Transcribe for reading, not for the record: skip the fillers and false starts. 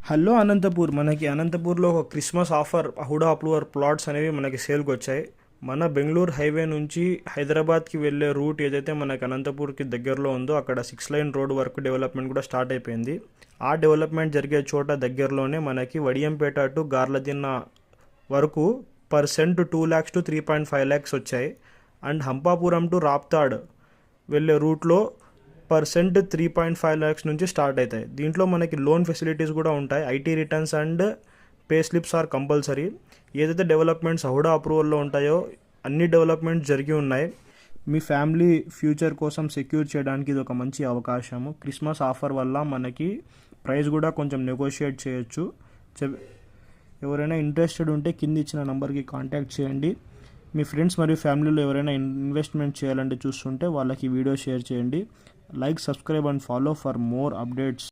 Hello Anantapur, మనకి అనంతపూర్లో ఒక Christmas offer HUDA approved plots అనేవి మనకి సేల్కి వచ్చాయి. మన బెంగళూరు హైవే నుంచి హైదరాబాద్కి వెళ్ళే రూట్ ఏదైతే మనకి అనంతపూర్కి దగ్గరలో ఉందో అక్కడ 6 లైన్ రోడ్ వర్క్ డెవలప్మెంట్ కూడా స్టార్ట్ అయిపోయింది. ఆ డెవలప్మెంట్ జరిగే చోట దగ్గరలోనే మనకి వడియంపేట టు గార్లదిన్న వరకు percent 2 lakhs to 3.5 lakhs వచ్చాయి. అండ్ హంపాపురం టు రాప్తాడ్ వెళ్ళే రూట్లో పర్సెంట్ 3.5 lakhs నుంచి స్టార్ట్ అవుతాయి. దీంట్లో మనకి లోన్ ఫెసిలిటీస్ కూడా ఉంటాయి. IT returns and pay slips are compulsory. ఏదైతే డెవలప్మెంట్స్ హుడా అప్రూవల్లో ఉంటాయో అన్ని డెవలప్మెంట్స్ జరిగి ఉన్నాయి. మీ ఫ్యామిలీ ఫ్యూచర్ కోసం సెక్యూర్ చేయడానికి ఇది ఒక మంచి అవకాశము. క్రిస్మస్ ఆఫర్ వల్ల మనకి ప్రైస్ కూడా కొంచెం నెగోషియేట్ చేయొచ్చు. ఎవరైనా ఇంట్రెస్టెడ్ ఉంటే కింద ఇచ్చిన నంబర్కి కాంటాక్ట్ చేయండి. మీ ఫ్రెండ్స్ మరియు ఫ్యామిలీలో ఎవరైనా ఇన్వెస్ట్మెంట్ చేయాలంటే చూస్తుంటే వాళ్ళకి వీడియో షేర్ చేయండి. Like, subscribe and follow for more updates.